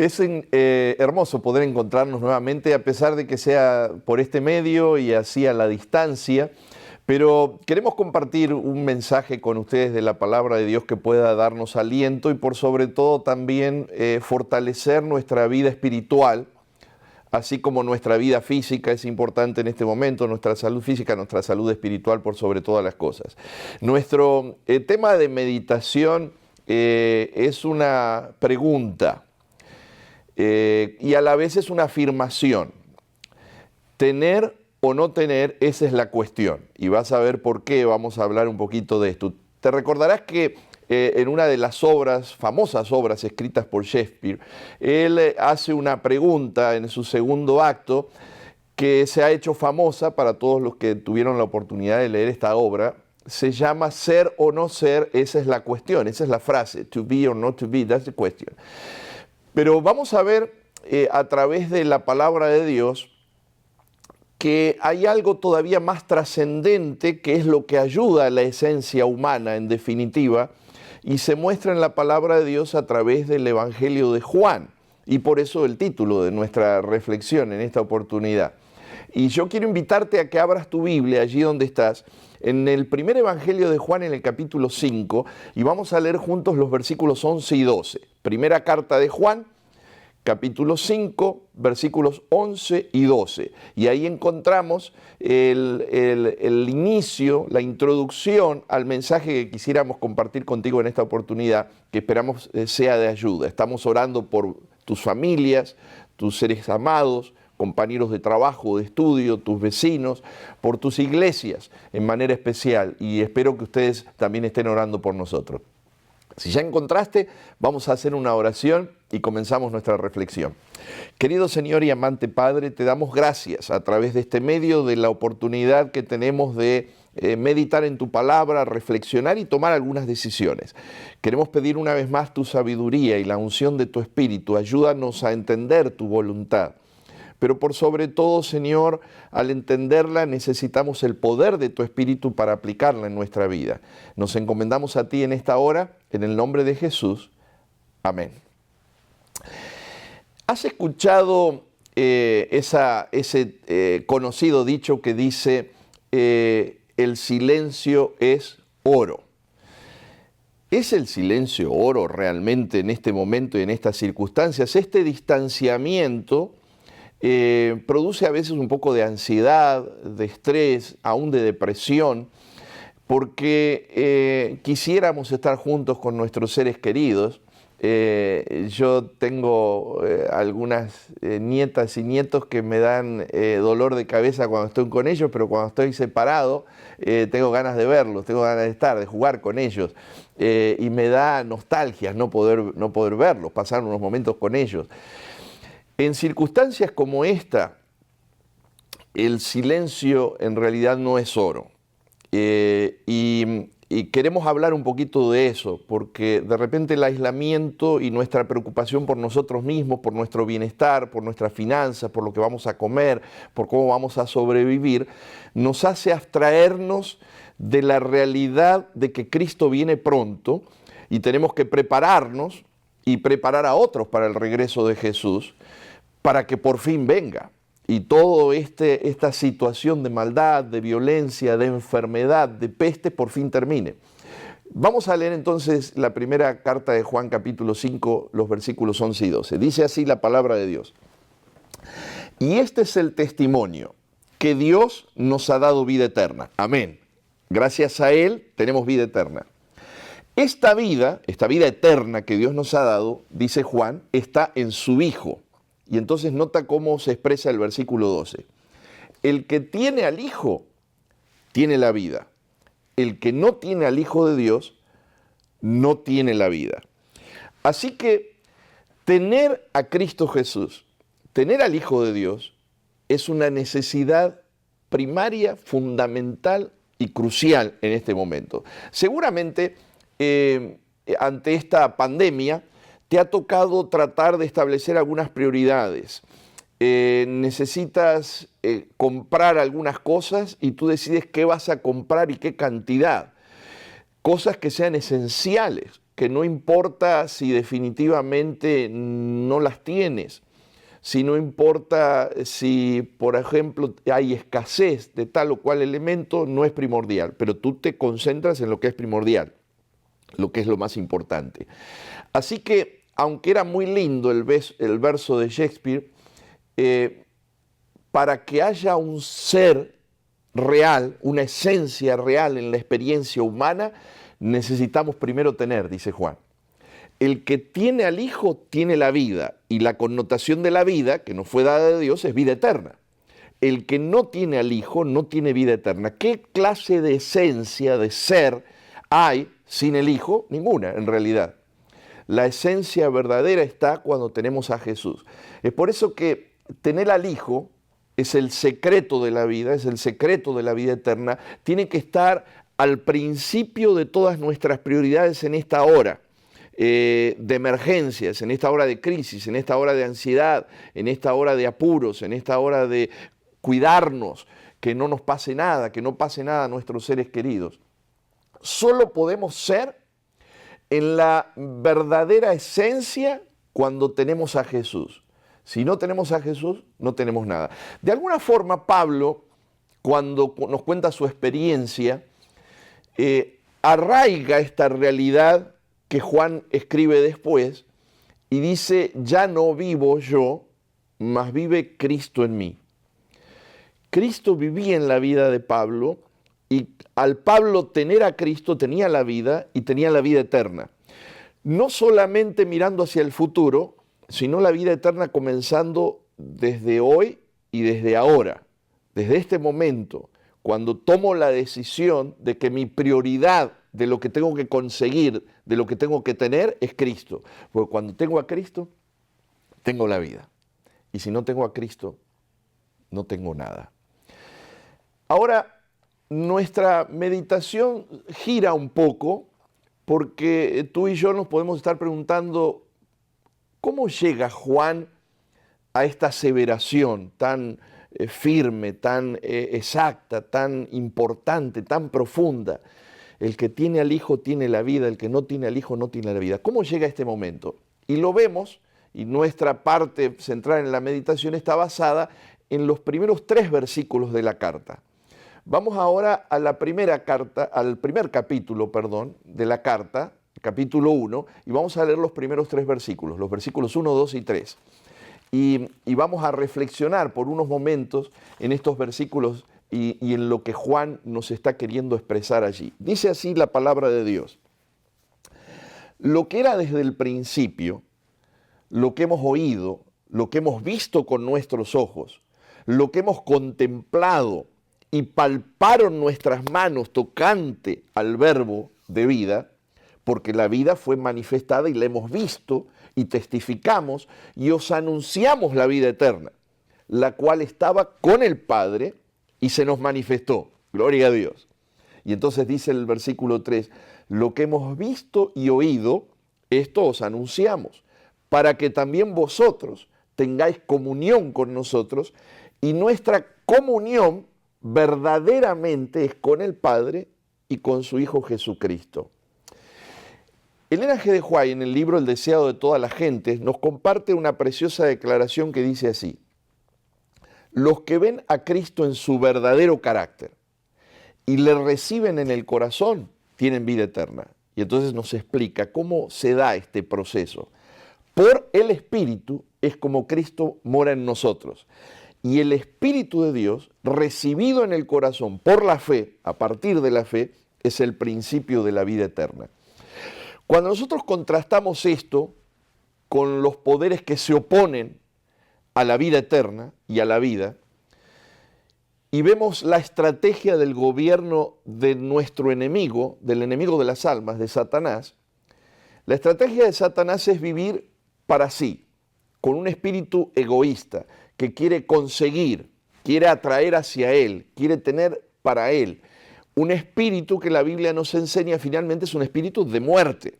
Hermoso poder encontrarnos nuevamente, a pesar de que sea por este medio y así a la distancia, pero queremos compartir un mensaje con ustedes de la palabra de Dios que pueda darnos aliento y por sobre todo también fortalecer nuestra vida espiritual, así como nuestra vida física es importante en este momento, nuestra salud física, nuestra salud espiritual por sobre todas las cosas. Nuestro tema de meditación es una pregunta. Y a la vez es una afirmación. Tener o no tener, esa es la cuestión. Y vas a ver por qué vamos a hablar un poquito de esto. Te recordarás que en una de las obras, famosas obras escritas por Shakespeare, él hace una pregunta en su segundo acto que se ha hecho famosa para todos los que tuvieron la oportunidad de leer esta obra. Se llama ser o no ser, esa es la cuestión, esa es la frase. To be or not to be, that's the question. Pero vamos a ver a través de la palabra de Dios que hay algo todavía más trascendente que es lo que ayuda a la esencia humana en definitiva y se muestra en la palabra de Dios a través del Evangelio de Juan y por eso el título de nuestra reflexión en esta oportunidad. Y yo quiero invitarte a que abras tu Biblia allí donde estás, en el primer Evangelio de Juan en el capítulo 5, y vamos a leer juntos los versículos 11 y 12. Primera carta de Juan, capítulo 5, versículos 11 y 12. Y ahí encontramos el inicio, la introducción al mensaje que quisiéramos compartir contigo en esta oportunidad, que esperamos sea de ayuda. Estamos orando por tus familias, tus seres amados, compañeros de trabajo, de estudio, tus vecinos, por tus iglesias en manera especial. Y espero que ustedes también estén orando por nosotros. Si ya encontraste, vamos a hacer una oración y comenzamos nuestra reflexión. Querido Señor y amante Padre, te damos gracias a través de este medio, de la oportunidad que tenemos de meditar en tu palabra, reflexionar y tomar algunas decisiones. Queremos pedir una vez más tu sabiduría y la unción de tu Espíritu. Ayúdanos a entender tu voluntad. Pero por sobre todo, Señor, al entenderla necesitamos el poder de tu Espíritu para aplicarla en nuestra vida. Nos encomendamos a ti en esta hora, en el nombre de Jesús. Amén. ¿Has escuchado ese conocido dicho que dice, el silencio es oro? ¿Es el silencio oro realmente en este momento y en estas circunstancias? Este distanciamiento produce a veces un poco de ansiedad, de estrés, aún de depresión, porque quisiéramos estar juntos con nuestros seres queridos. Yo tengo algunas nietas y nietos que me dan dolor de cabeza cuando estoy con ellos, pero cuando estoy separado tengo ganas de verlos, tengo ganas de estar, de jugar con ellos. Y me da nostalgia no poder verlos, pasar unos momentos con ellos. En circunstancias como esta, el silencio en realidad no es oro. Y queremos hablar un poquito de eso, porque de repente el aislamiento y nuestra preocupación por nosotros mismos, por nuestro bienestar, por nuestras finanzas, por lo que vamos a comer, por cómo vamos a sobrevivir, nos hace abstraernos de la realidad de que Cristo viene pronto y tenemos que prepararnos y preparar a otros para el regreso de Jesús, para que por fin venga. Y toda esta situación de maldad, de violencia, de enfermedad, de peste, por fin termine. Vamos a leer entonces la primera carta de Juan, capítulo 5, los versículos 11 y 12. Dice así la palabra de Dios. Y este es el testimonio, que Dios nos ha dado vida eterna. Amén. Gracias a Él tenemos vida eterna. Esta vida eterna que Dios nos ha dado, dice Juan, está en su Hijo. Y entonces nota cómo se expresa el versículo 12. El que tiene al Hijo, tiene la vida. El que no tiene al Hijo de Dios, no tiene la vida. Así que tener a Cristo Jesús, tener al Hijo de Dios, es una necesidad primaria, fundamental y crucial en este momento. Seguramente, ante esta pandemia, te ha tocado tratar de establecer algunas prioridades. Necesitas comprar algunas cosas y tú decides qué vas a comprar y qué cantidad. Cosas que sean esenciales, que no importa si definitivamente no las tienes, si no importa si, por ejemplo, hay escasez de tal o cual elemento, no es primordial, pero tú te concentras en lo que es primordial, lo que es lo más importante. Así que, aunque era muy lindo el verso de Shakespeare, para que haya un ser real, una esencia real en la experiencia humana, necesitamos primero tener, dice Juan. El que tiene al Hijo tiene la vida, y la connotación de la vida, que nos fue dada de Dios, es vida eterna. El que no tiene al Hijo no tiene vida eterna. ¿Qué clase de esencia, de ser, hay sin el Hijo? Ninguna, en realidad. La esencia verdadera está cuando tenemos a Jesús. Es por eso que tener al Hijo es el secreto de la vida, es el secreto de la vida eterna. Tiene que estar al principio de todas nuestras prioridades en esta hora de emergencias, en esta hora de crisis, en esta hora de ansiedad, en esta hora de apuros, en esta hora de cuidarnos, que no nos pase nada, que no pase nada a nuestros seres queridos. Solo podemos ser en la verdadera esencia cuando tenemos a Jesús. Si no tenemos a Jesús, no tenemos nada. De alguna forma, Pablo, cuando nos cuenta su experiencia, arraiga esta realidad que Juan escribe después y dice, ya no vivo yo, mas vive Cristo en mí. Cristo vivía en la vida de Pablo y al Pablo tener a Cristo tenía la vida y tenía la vida eterna. No solamente mirando hacia el futuro, sino la vida eterna comenzando desde hoy y desde ahora, desde este momento, cuando tomo la decisión de que mi prioridad de lo que tengo que conseguir, de lo que tengo que tener, es Cristo. Porque cuando tengo a Cristo, tengo la vida. Y si no tengo a Cristo, no tengo nada. Ahora, nuestra meditación gira un poco porque tú y yo nos podemos estar preguntando ¿cómo llega Juan a esta aseveración tan firme, tan exacta, tan importante, tan profunda? El que tiene al Hijo tiene la vida, el que no tiene al Hijo no tiene la vida. ¿Cómo llega a este momento? Y lo vemos, y nuestra parte central en la meditación está basada en los primeros 3 versículos de la carta. Vamos ahora a la primera carta, al primer capítulo, de la carta, capítulo 1, y vamos a leer los primeros 3 versículos, los versículos 1, 2 y 3. Y vamos a reflexionar por unos momentos en estos versículos y en lo que Juan nos está queriendo expresar allí. Dice así la palabra de Dios. Lo que era desde el principio, lo que hemos oído, lo que hemos visto con nuestros ojos, lo que hemos contemplado y palparon nuestras manos tocante al verbo de vida, porque la vida fue manifestada y la hemos visto y testificamos y os anunciamos la vida eterna, la cual estaba con el Padre y se nos manifestó. Gloria a Dios. Y entonces dice el versículo 3, lo que hemos visto y oído, esto os anunciamos, para que también vosotros tengáis comunión con nosotros y nuestra comunión verdaderamente es con el Padre y con su Hijo Jesucristo. Elena G. de White, en el libro El deseado de todas las gentes, nos comparte una preciosa declaración que dice así: los que ven a Cristo en su verdadero carácter y le reciben en el corazón, tienen vida eterna. Y entonces nos explica cómo se da este proceso. Por el Espíritu es como Cristo mora en nosotros. Y el Espíritu de Dios, recibido en el corazón por la fe, a partir de la fe, es el principio de la vida eterna. Cuando nosotros contrastamos esto con los poderes que se oponen a la vida eterna y a la vida, y vemos la estrategia del gobierno de nuestro enemigo, del enemigo de las almas, de Satanás, la estrategia de Satanás es vivir para sí, con un espíritu egoísta, que quiere conseguir, quiere atraer hacia él, quiere tener para él. Un espíritu que la Biblia nos enseña finalmente es un espíritu de muerte,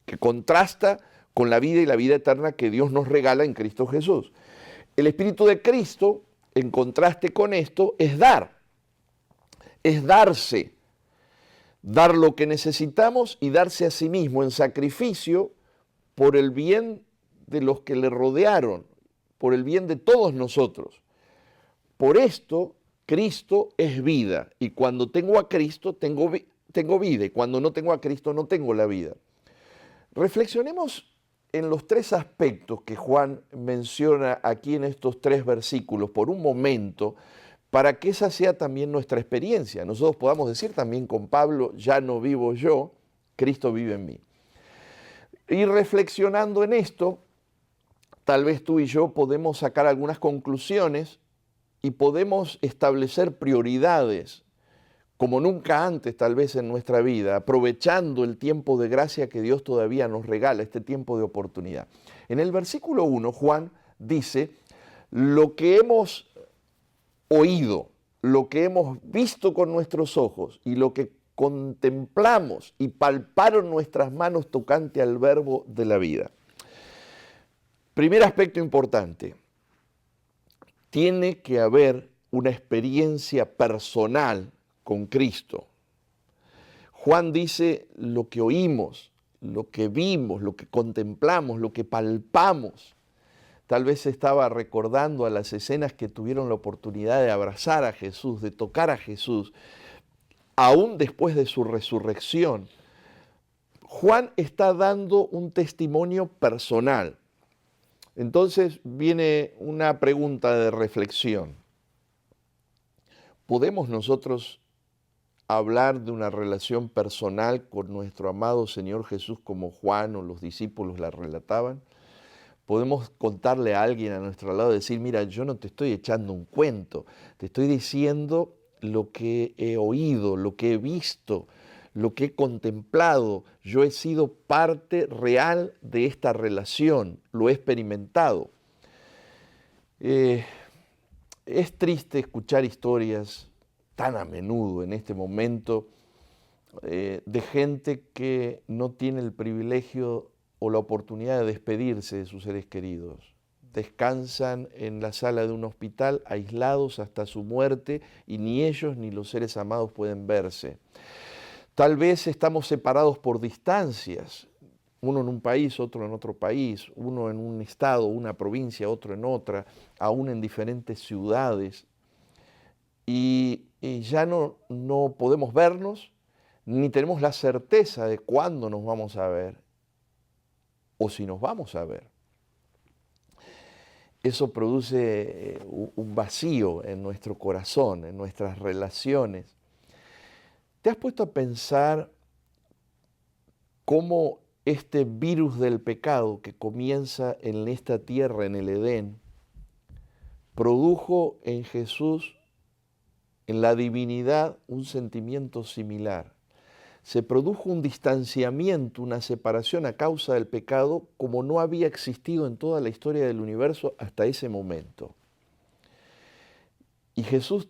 que contrasta con la vida y la vida eterna que Dios nos regala en Cristo Jesús. El espíritu de Cristo, en contraste con esto, es dar, es darse. dar lo que necesitamos y darse a sí mismo en sacrificio por el bien de los que le rodearon, por el bien de todos nosotros. Por esto, Cristo es vida, y cuando tengo a Cristo, tengo vida, y cuando no tengo a Cristo, no tengo la vida. Reflexionemos en los tres aspectos que Juan menciona aquí en estos tres versículos por un momento, para que esa sea también nuestra experiencia. Nosotros podamos decir también con Pablo, ya no vivo yo, Cristo vive en mí. Y reflexionando en esto, tal vez tú y yo podemos sacar algunas conclusiones y podemos establecer prioridades como nunca antes tal vez en nuestra vida, aprovechando el tiempo de gracia que Dios todavía nos regala, este tiempo de oportunidad. En el versículo 1, Juan dice, lo que hemos oído, lo que hemos visto con nuestros ojos y lo que contemplamos y palparon nuestras manos tocante al verbo de la vida. Primer aspecto importante, tiene que haber una experiencia personal con Cristo. Juan dice lo que oímos, lo que vimos, lo que contemplamos, lo que palpamos. Tal vez estaba recordando a las escenas que tuvieron la oportunidad de abrazar a Jesús, de tocar a Jesús, aún después de su resurrección. Juan está dando un testimonio personal. Entonces viene una pregunta de reflexión. ¿Podemos nosotros hablar de una relación personal con nuestro amado Señor Jesús como Juan o los discípulos la relataban? Podemos contarle a alguien a nuestro lado y decir, mira, yo no te estoy echando un cuento, te estoy diciendo lo que he oído, lo que he visto, lo que he contemplado. Yo he sido parte real de esta relación, lo he experimentado. Es triste escuchar historias tan a menudo en este momento de gente que no tiene el privilegio o la oportunidad de despedirse de sus seres queridos. Descansan en la sala de un hospital aislados hasta su muerte y ni ellos ni los seres amados pueden verse. Tal vez estamos separados por distancias, uno en un país, otro en otro país, uno en un estado, una provincia, otro en otra, aún en diferentes ciudades. Y ya no podemos vernos, ni tenemos la certeza de cuándo nos vamos a ver o si nos vamos a ver. Eso produce un vacío en nuestro corazón, en nuestras relaciones. ¿Te has puesto a pensar cómo este virus del pecado que comienza en esta tierra, en el Edén, produjo en Jesús, en la divinidad, un sentimiento similar? Se produjo un distanciamiento, una separación a causa del pecado como no había existido en toda la historia del universo hasta ese momento. Y Jesús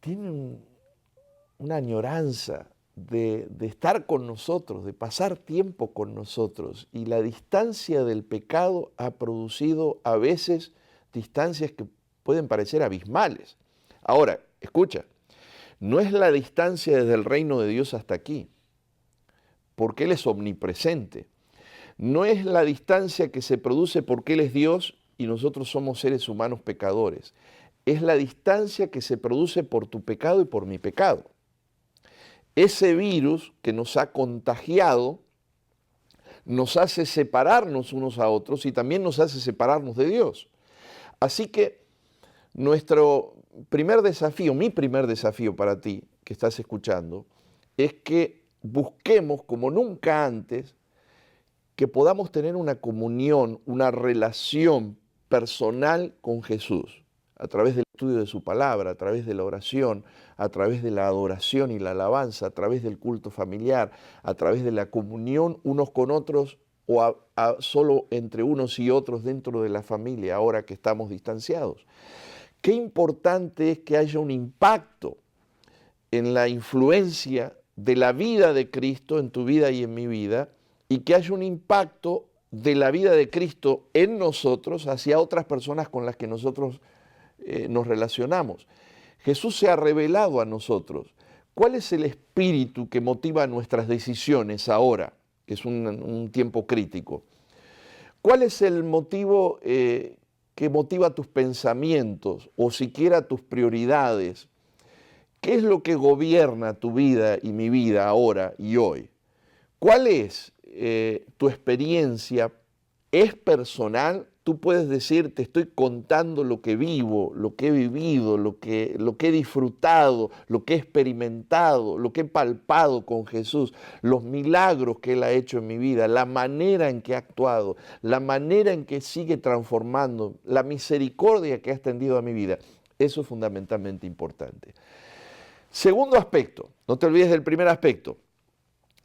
tiene una añoranza de estar con nosotros, de pasar tiempo con nosotros. Y la distancia del pecado ha producido a veces distancias que pueden parecer abismales. Ahora, escucha, no es la distancia desde el reino de Dios hasta aquí, porque Él es omnipresente. No es la distancia que se produce porque Él es Dios y nosotros somos seres humanos pecadores. Es la distancia que se produce por tu pecado y por mi pecado. Ese virus que nos ha contagiado nos hace separarnos unos a otros y también nos hace separarnos de Dios. Así que nuestro primer desafío, mi primer desafío para ti que estás escuchando, es que busquemos como nunca antes que podamos tener una comunión, una relación personal con Jesús, a través del estudio de su palabra, a través de la oración, a través de la adoración y la alabanza, a través del culto familiar, a través de la comunión unos con otros o solo entre unos y otros dentro de la familia, ahora que estamos distanciados. Qué importante es que haya un impacto en la influencia de la vida de Cristo en tu vida y en mi vida, y que haya un impacto de la vida de Cristo en nosotros hacia otras personas con las que nosotros nos relacionamos. Jesús se ha revelado a nosotros ¿Cuál es el espíritu que motiva nuestras decisiones ahora, que es un tiempo crítico? ¿Cuál es el motivo que motiva tus pensamientos o siquiera tus prioridades? ¿Qué es lo que gobierna tu vida y mi vida ahora y hoy? ¿Cuál es tu experiencia? ¿Es personal? Tú puedes decir, te estoy contando lo que vivo, lo que he vivido, lo que he disfrutado, lo que he experimentado, lo que he palpado con Jesús, los milagros que Él ha hecho en mi vida, la manera en que ha actuado, la manera en que sigue transformando, la misericordia que ha extendido a mi vida. Eso es fundamentalmente importante. Segundo aspecto, no te olvides del primer aspecto.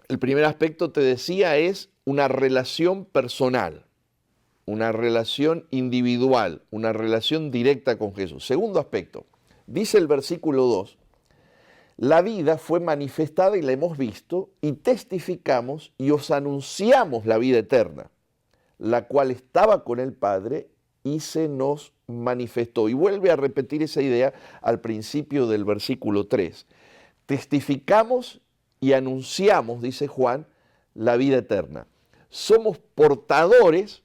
El primer aspecto, te decía, es una relación personal, una relación individual, una relación directa con Jesús. Segundo aspecto, dice el versículo 2, la vida fue manifestada y la hemos visto y testificamos y os anunciamos la vida eterna, la cual estaba con el Padre y se nos manifestó. Y vuelve a repetir esa idea al principio del versículo 3. Testificamos y anunciamos, dice Juan, la vida eterna. Somos portadores,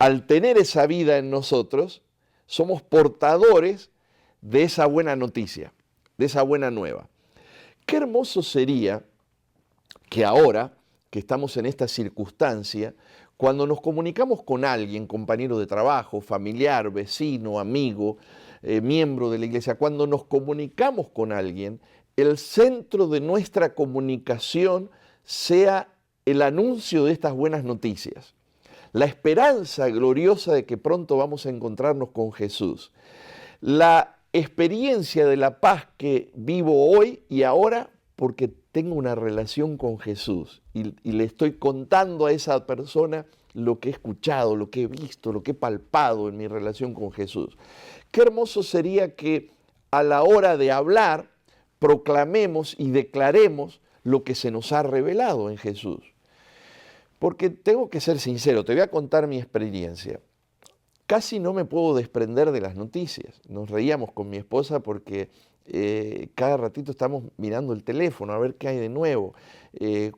al tener esa vida en nosotros, somos portadores de esa buena noticia, de esa buena nueva. Qué hermoso sería que ahora, que estamos en esta circunstancia, cuando nos comunicamos con alguien, compañero de trabajo, familiar, vecino, amigo, miembro de la iglesia, cuando nos comunicamos con alguien, el centro de nuestra comunicación sea el anuncio de estas buenas noticias. La esperanza gloriosa de que pronto vamos a encontrarnos con Jesús. La experiencia de la paz que vivo hoy y ahora porque tengo una relación con Jesús y le estoy contando a esa persona lo que he escuchado, lo que he visto, lo que he palpado en mi relación con Jesús. Qué hermoso sería que a la hora de hablar proclamemos y declaremos lo que se nos ha revelado en Jesús. Porque tengo que ser sincero, te voy a contar mi experiencia. Casi no me puedo desprender de las noticias. Nos reíamos con mi esposa porque cada ratito estamos mirando el teléfono a ver qué hay de nuevo,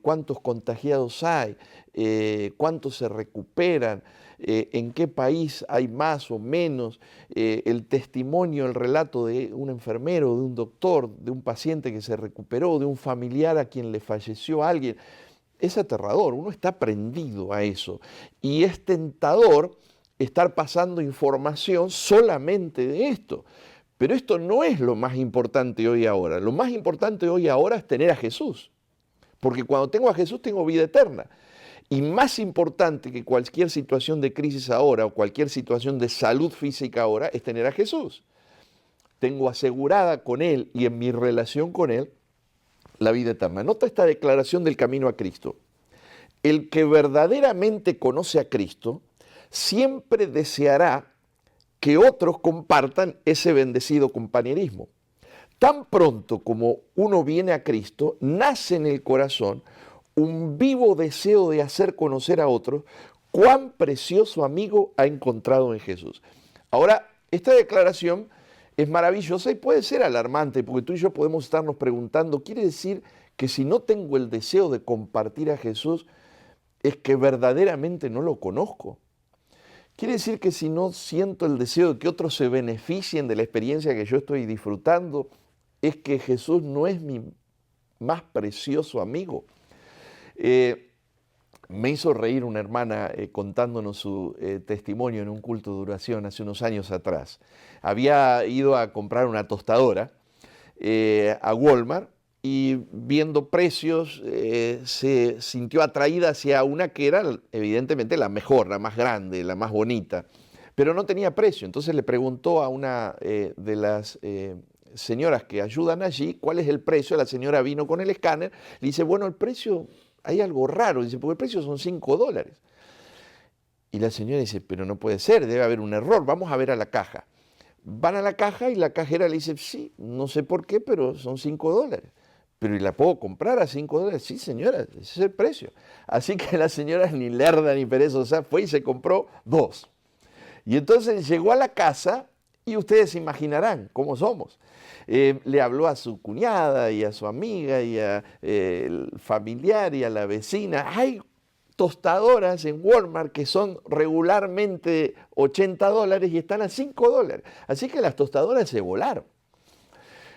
cuántos contagiados hay, cuántos se recuperan, en qué país hay más o menos, el testimonio, el relato de un enfermero, de un doctor, de un paciente que se recuperó, de un familiar a quien le falleció alguien. Es aterrador, uno está prendido a eso y es tentador estar pasando información solamente de esto. Pero esto no es lo más importante hoy y ahora. Lo más importante hoy y ahora es tener a Jesús. Porque cuando tengo a Jesús tengo vida eterna. Y más importante que cualquier situación de crisis ahora o cualquier situación de salud física ahora es tener a Jesús. Tengo asegurada con Él y en mi relación con Él la vida eterna. Nota esta declaración del camino a Cristo. El que verdaderamente conoce a Cristo siempre deseará que otros compartan ese bendecido compañerismo. Tan pronto como uno viene a Cristo, nace en el corazón un vivo deseo de hacer conocer a otros cuán precioso amigo ha encontrado en Jesús. Ahora, esta declaración es maravillosa y puede ser alarmante, porque tú y yo podemos estarnos preguntando, ¿quiere decir que si no tengo el deseo de compartir a Jesús, es que verdaderamente no lo conozco? ¿Quiere decir que si no siento el deseo de que otros se beneficien de la experiencia que yo estoy disfrutando, es que Jesús no es mi más precioso amigo? Me hizo reír una hermana contándonos su testimonio en un culto de oración hace unos años atrás. Había ido a comprar una tostadora a Walmart y viendo precios se sintió atraída hacia una que era evidentemente la mejor, la más grande, la más bonita, pero no tenía precio. Entonces le preguntó a una de las señoras que ayudan allí cuál es el precio. La señora vino con el escáner, le dice, bueno, el precio, hay algo raro, dice, porque el precio son $5. Y la señora dice, pero no puede ser, debe haber un error, vamos a ver a la caja. Van a la caja y la cajera le dice, sí, no sé por qué, pero son $5. Pero ¿y la puedo comprar a $5? Sí, señora, ese es el precio. Así que la señora ni lerda ni perezosa fue y se compró 2. Y entonces llegó a la casa Y ustedes se imaginarán cómo somos. Le habló a su cuñada y a su amiga y a el familiar y a la vecina. Hay tostadoras en Walmart que son regularmente $80 y están a $5. Así que las tostadoras se volaron.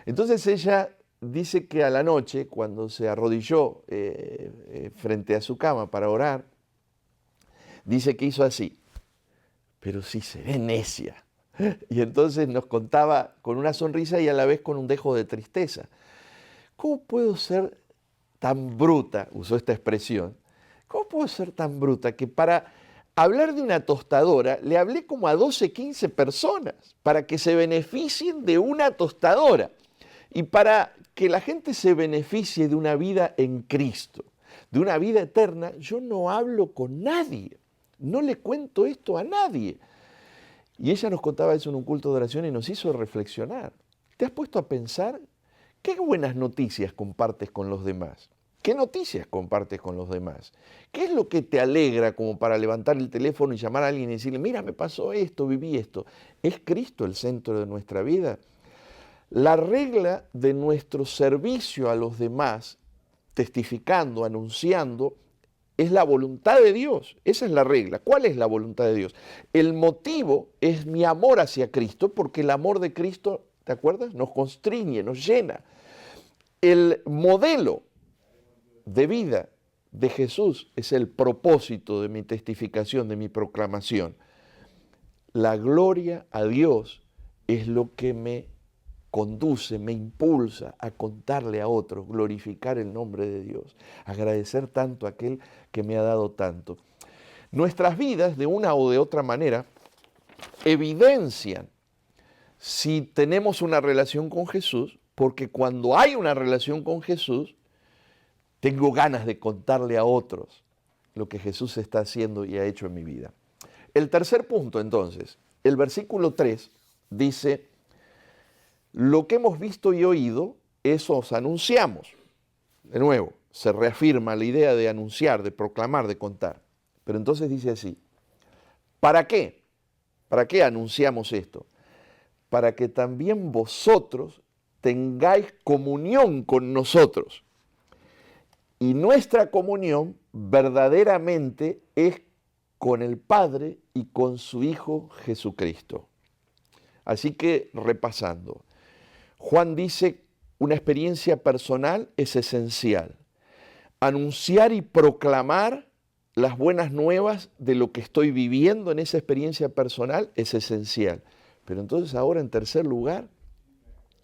Entonces ella dice que a la noche, cuando se arrodilló frente a su cama para orar, dice que hizo así: pero si seré necia. Y entonces nos contaba con una sonrisa y a la vez con un dejo de tristeza. ¿Cómo puedo ser tan bruta? Usó esta expresión. ¿Cómo puedo ser tan bruta que para hablar de una tostadora le hablé como a 12, 15 personas para que se beneficien de una tostadora? Y para que la gente se beneficie de una vida en Cristo, de una vida eterna, yo no hablo con nadie. No le cuento esto a nadie. Y ella nos contaba eso en un culto de oración y nos hizo reflexionar. ¿Te has puesto a pensar qué buenas noticias compartes con los demás? ¿Qué noticias compartes con los demás? ¿Qué es lo que te alegra como para levantar el teléfono y llamar a alguien y decirle: mira, me pasó esto, viví esto? ¿Es Cristo el centro de nuestra vida? La regla de nuestro servicio a los demás, testificando, anunciando, es la voluntad de Dios. Esa es la regla. ¿Cuál es la voluntad de Dios? El motivo es mi amor hacia Cristo, porque el amor de Cristo, ¿te acuerdas? Nos constriñe, nos llena. El modelo de vida de Jesús es el propósito de mi testificación, de mi proclamación. La gloria a Dios es lo que me conduce, me impulsa a contarle a otros, glorificar el nombre de Dios, agradecer tanto a aquel que me ha dado tanto. Nuestras vidas, de una o de otra manera, evidencian si tenemos una relación con Jesús, porque cuando hay una relación con Jesús, tengo ganas de contarle a otros lo que Jesús está haciendo y ha hecho en mi vida. El tercer punto, entonces, el versículo 3 dice: lo que hemos visto y oído, eso os anunciamos. De nuevo, se reafirma la idea de anunciar, de proclamar, de contar. Pero entonces dice así: ¿para qué? ¿Para qué anunciamos esto? Para que también vosotros tengáis comunión con nosotros. Y nuestra comunión verdaderamente es con el Padre y con su Hijo Jesucristo. Así que, repasando, Juan dice: una experiencia personal es esencial. Anunciar y proclamar las buenas nuevas de lo que estoy viviendo en esa experiencia personal es esencial. Pero entonces ahora, en tercer lugar,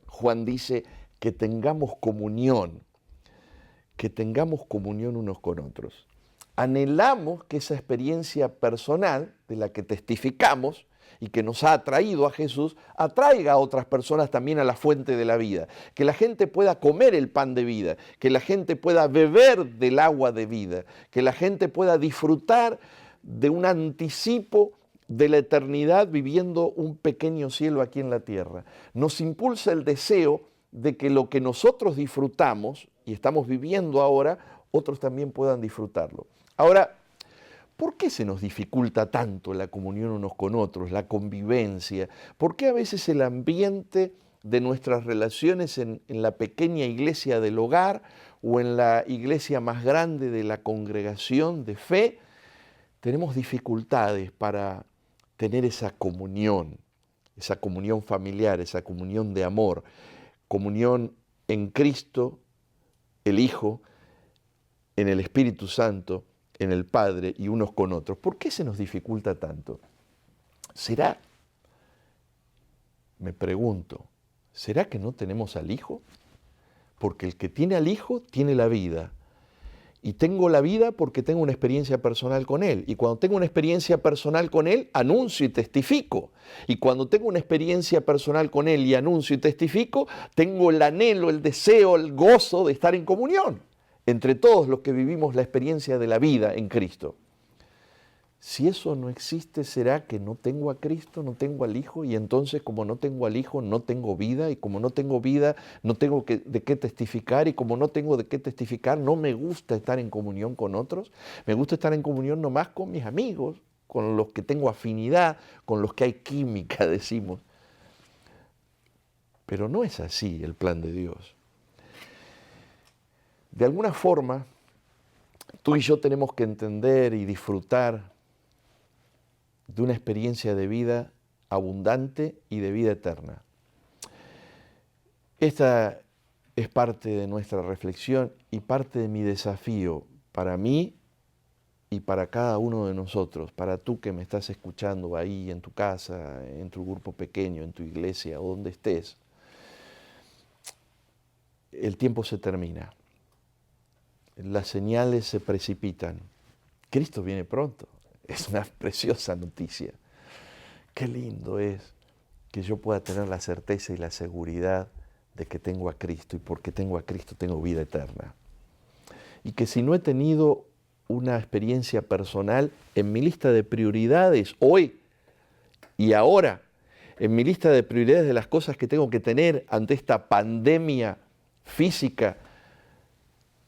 Juan dice que tengamos comunión unos con otros. Anhelamos que esa experiencia personal de la que testificamos y que nos ha atraído a Jesús, atraiga a otras personas también a la fuente de la vida. Que la gente pueda comer el pan de vida, que la gente pueda beber del agua de vida, que la gente pueda disfrutar de un anticipo de la eternidad viviendo un pequeño cielo aquí en la tierra. Nos impulsa el deseo de que lo que nosotros disfrutamos y estamos viviendo ahora, otros también puedan disfrutarlo. Ahora, ¿por qué se nos dificulta tanto la comunión unos con otros, la convivencia? ¿Por qué a veces el ambiente de nuestras relaciones en la pequeña iglesia del hogar o en la iglesia más grande de la congregación de fe, tenemos dificultades para tener esa comunión familiar, esa comunión de amor, comunión en Cristo, el Hijo, en el Espíritu Santo, en el Padre y unos con otros? ¿Por qué se nos dificulta tanto? ¿Será, me pregunto, será que no tenemos al Hijo? Porque el que tiene al Hijo tiene la vida. Y tengo la vida porque tengo una experiencia personal con Él. Y cuando tengo una experiencia personal con Él, anuncio y testifico. Y cuando tengo una experiencia personal con Él y anuncio y testifico, tengo el anhelo, el deseo, el gozo de estar en comunión entre todos los que vivimos la experiencia de la vida en Cristo. Si eso no existe, ¿será que no tengo a Cristo, no tengo al Hijo? Y entonces, como no tengo al Hijo, no tengo vida. Y como no tengo vida, no tengo de qué testificar. Y como no tengo de qué testificar, no me gusta estar en comunión con otros. Me gusta estar en comunión nomás con mis amigos, con los que tengo afinidad, con los que hay química, decimos. Pero no es así el plan de Dios. De alguna forma, tú y yo tenemos que entender y disfrutar de una experiencia de vida abundante y de vida eterna. Esta es parte de nuestra reflexión y parte de mi desafío para mí y para cada uno de nosotros, para tú que me estás escuchando ahí en tu casa, en tu grupo pequeño, en tu iglesia o donde estés. El tiempo se termina, las señales se precipitan, Cristo viene pronto, es una preciosa noticia. Qué lindo es que yo pueda tener la certeza y la seguridad de que tengo a Cristo, y porque tengo a Cristo tengo vida eterna. Y que si no he tenido una experiencia personal, en mi lista de prioridades hoy y ahora, en mi lista de prioridades de las cosas que tengo que tener ante esta pandemia física,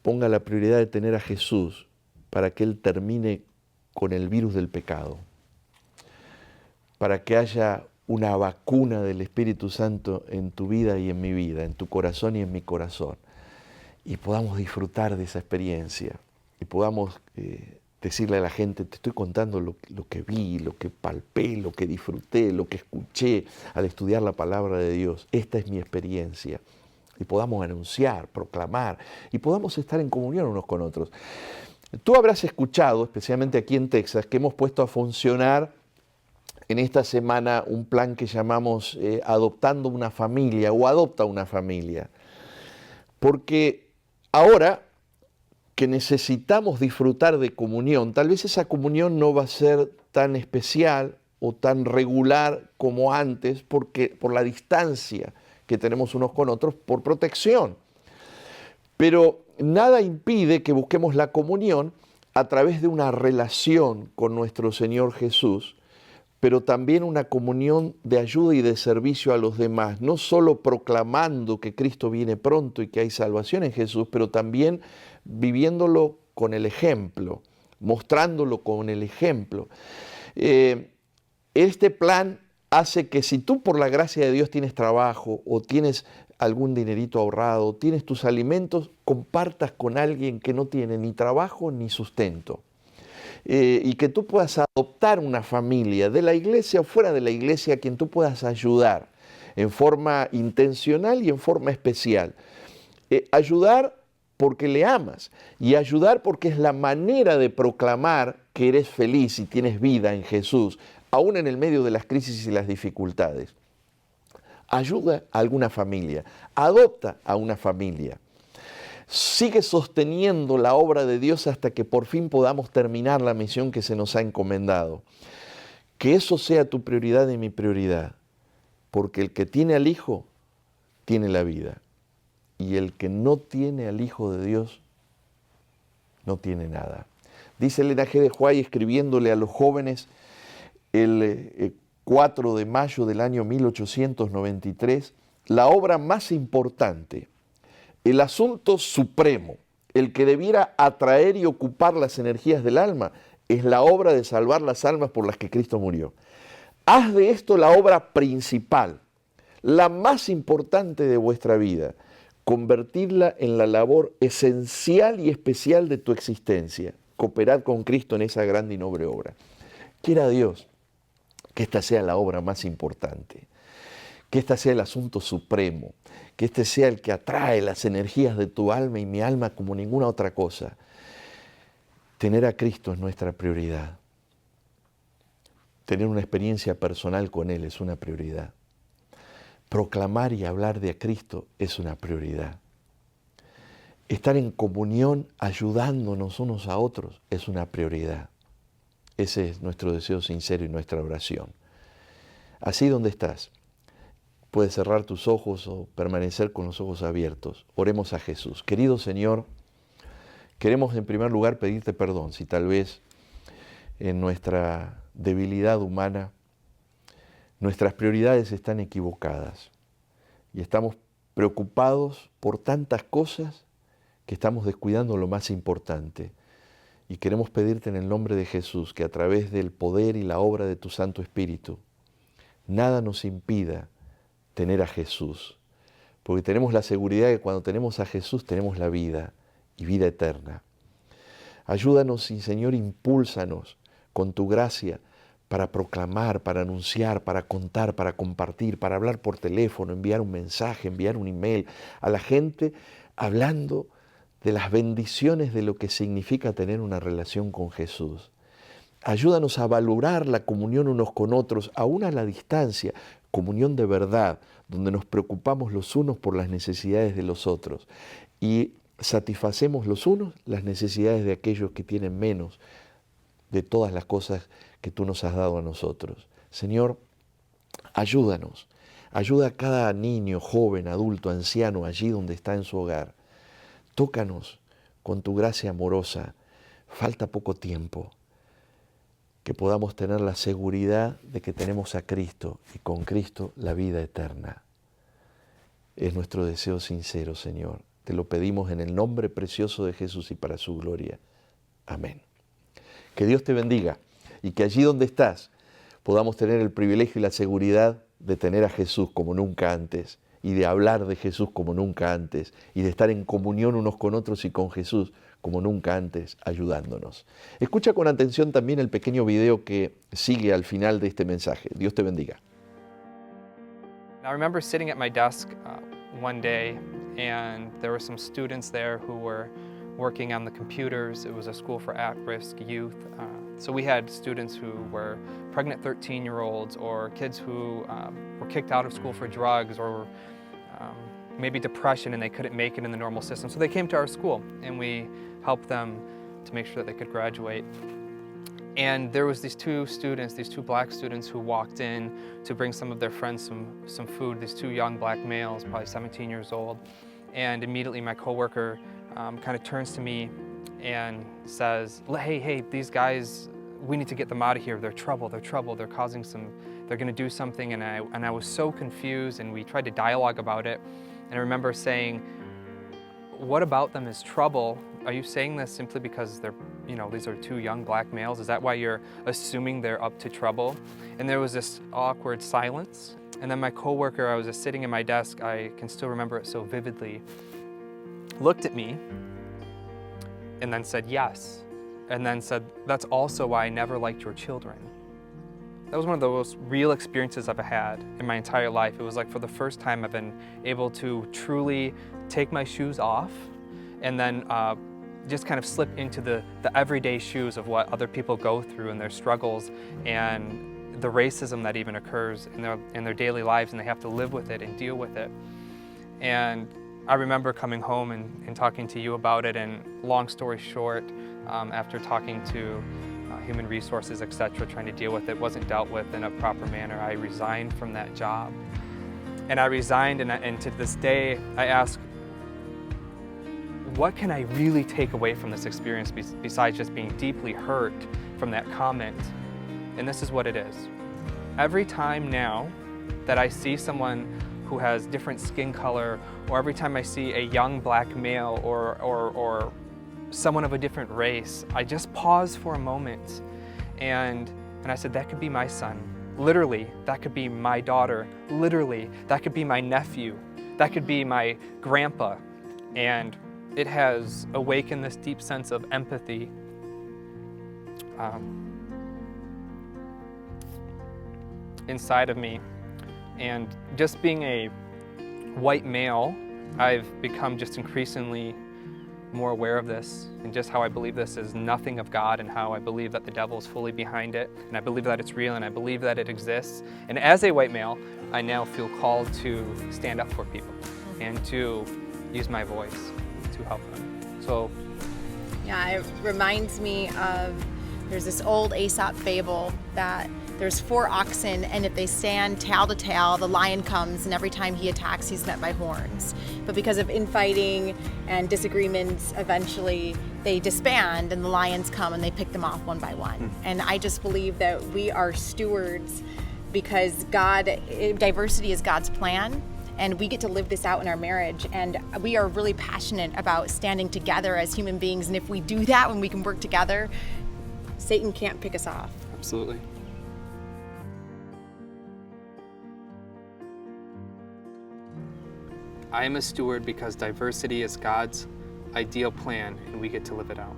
ponga la prioridad de tener a Jesús para que Él termine con el virus del pecado, para que haya una vacuna del Espíritu Santo en tu vida y en mi vida, en tu corazón y en mi corazón, y podamos disfrutar de esa experiencia y podamos decirle a la gente, te estoy contando lo que vi, lo que palpé, lo que disfruté, lo que escuché al estudiar la palabra de Dios. Esta es mi experiencia. Y podamos anunciar, proclamar, y podamos estar en comunión unos con otros. Tú habrás escuchado, especialmente aquí en Texas, que hemos puesto a funcionar en esta semana un plan que llamamos Adoptando una Familia o Adopta una Familia. Porque ahora que necesitamos disfrutar de comunión, tal vez esa comunión no va a ser tan especial o tan regular como antes, porque por la distancia que tenemos unos con otros, por protección. Pero nada impide que busquemos la comunión a través de una relación con nuestro Señor Jesús, pero también una comunión de ayuda y de servicio a los demás, no solo proclamando que Cristo viene pronto y que hay salvación en Jesús, pero también viviéndolo con el ejemplo, mostrándolo con el ejemplo. Este plan hace que si tú por la gracia de Dios tienes trabajo o tienes algún dinerito ahorrado, tienes tus alimentos, compartas con alguien que no tiene ni trabajo ni sustento. Y que tú puedas adoptar una familia de la iglesia o fuera de la iglesia a quien tú puedas ayudar en forma intencional y en forma especial. Ayudar porque le amas y ayudar porque es la manera de proclamar que eres feliz y tienes vida en Jesús, aún en el medio de las crisis y las dificultades. Ayuda a alguna familia, adopta a una familia. Sigue sosteniendo la obra de Dios hasta que por fin podamos terminar la misión que se nos ha encomendado. Que eso sea tu prioridad y mi prioridad, porque el que tiene al Hijo tiene la vida, y el que no tiene al Hijo de Dios no tiene nada. Dice Elena G. de White, escribiéndole a los jóvenes el 4 de mayo del año 1893, la obra más importante, el asunto supremo, el que debiera atraer y ocupar las energías del alma, es la obra de salvar las almas por las que Cristo murió. Haz de esto la obra principal, la más importante de vuestra vida, convertirla en la labor esencial y especial de tu existencia. Cooperad con Cristo en esa grande y noble obra. Quiera Dios que esta sea la obra más importante, que este sea el asunto supremo, que este sea el que atrae las energías de tu alma y mi alma como ninguna otra cosa. Tener a Cristo es nuestra prioridad. Tener una experiencia personal con Él es una prioridad. Proclamar y hablar de Cristo es una prioridad. Estar en comunión, ayudándonos unos a otros, es una prioridad. Ese es nuestro deseo sincero y nuestra oración. Así donde estás, puedes cerrar tus ojos o permanecer con los ojos abiertos. Oremos a Jesús. Querido Señor, queremos en primer lugar pedirte perdón si tal vez en nuestra debilidad humana nuestras prioridades están equivocadas y estamos preocupados por tantas cosas que estamos descuidando lo más importante. Y queremos pedirte en el nombre de Jesús que a través del poder y la obra de tu Santo Espíritu, nada nos impida tener a Jesús, porque tenemos la seguridad de que cuando tenemos a Jesús tenemos la vida y vida eterna. Ayúdanos, Señor, impúlsanos con tu gracia para proclamar, para anunciar, para contar, para compartir, para hablar por teléfono, enviar un mensaje, enviar un email a la gente hablando de las bendiciones de lo que significa tener una relación con Jesús. Ayúdanos a valorar la comunión unos con otros, aún a la distancia, comunión de verdad, donde nos preocupamos los unos por las necesidades de los otros y satisfacemos los unos las necesidades de aquellos que tienen menos de todas las cosas que tú nos has dado a nosotros. Señor, ayúdanos, ayuda a cada niño, joven, adulto, anciano, allí donde está en su hogar. Tócanos con tu gracia amorosa. Falta poco tiempo. Que podamos tener la seguridad de que tenemos a Cristo y con Cristo la vida eterna. Es nuestro deseo sincero, Señor. Te lo pedimos en el nombre precioso de Jesús y para su gloria. Amén. Que Dios te bendiga y que allí donde estás podamos tener el privilegio y la seguridad de tener a Jesús como nunca antes y de hablar de Jesús como nunca antes y de estar en comunión unos con otros y con Jesús como nunca antes, ayudándonos. Escucha con atención también el pequeño video que sigue al final de este mensaje. Dios te bendiga. I remember sitting at my desk one day, and there were some students there who were working on the computers. It was a school for at-risk youth. So we had students who were pregnant 13-year-olds or kids who were kicked out of school for drugs or maybe depression and they couldn't make it in the normal system. So they came to our school and we helped them to make sure that they could graduate. And there was these two students, these two black students who walked in to bring some of their friends some food, these two young black males, probably 17 years old. And immediately my coworker kind of turns to me and says, hey, these guys, we need to get them out of here. They're trouble, they're causing they're gonna do something. And I was so confused and we tried to dialogue about it. And I remember saying, what about them is trouble? Are you saying this simply because these are two young black males? Is that why you're assuming they're up to trouble? And there was this awkward silence. And then my coworker, I was just sitting at my desk, I can still remember it so vividly, looked at me and then said yes. And then said, that's also why I never liked your children. That was one of the most real experiences I've had in my entire life. It was like for the first time I've been able to truly take my shoes off and then just kind of slip into the everyday shoes of what other people go through and their struggles and the racism that even occurs in their daily lives, and they have to live with it and deal with it. And I remember coming home and talking to you about it, and long story short, after talking to human resources, etc., trying to deal with it, wasn't dealt with in a proper manner, I resigned from that job. And I resigned, and to this day, I ask, what can I really take away from this experience besides just being deeply hurt from that comment? And this is what it is. Every time now that I see someone who has different skin color, or every time I see a young black male or someone of a different race, I just pause for a moment and I said, that could be my son. Literally, that could be my daughter. Literally, that could be my nephew. That could be my grandpa. And it has awakened this deep sense of empathy. Inside of me. And just being a white male, I've become just increasingly more aware of this and just how I believe this is nothing of God and how I believe that the devil is fully behind it, and I believe that it's real and I believe that it exists. And as a white male, I now feel called to stand up for people and to use my voice to help them. So yeah, it reminds me of, there's this old Aesop fable that there's 4 oxen, and if they stand tail to tail, the lion comes, and every time he attacks, he's met by horns. But because of infighting and disagreements, eventually they disband, and the lions come and they pick them off one by one. And I just believe that we are stewards because diversity is God's plan, and we get to live this out in our marriage, and we are really passionate about standing together as human beings. And if we do that, when we can work together, Satan can't pick us off. absolutely. I am a steward because diversity is God's ideal plan and we get to live it out.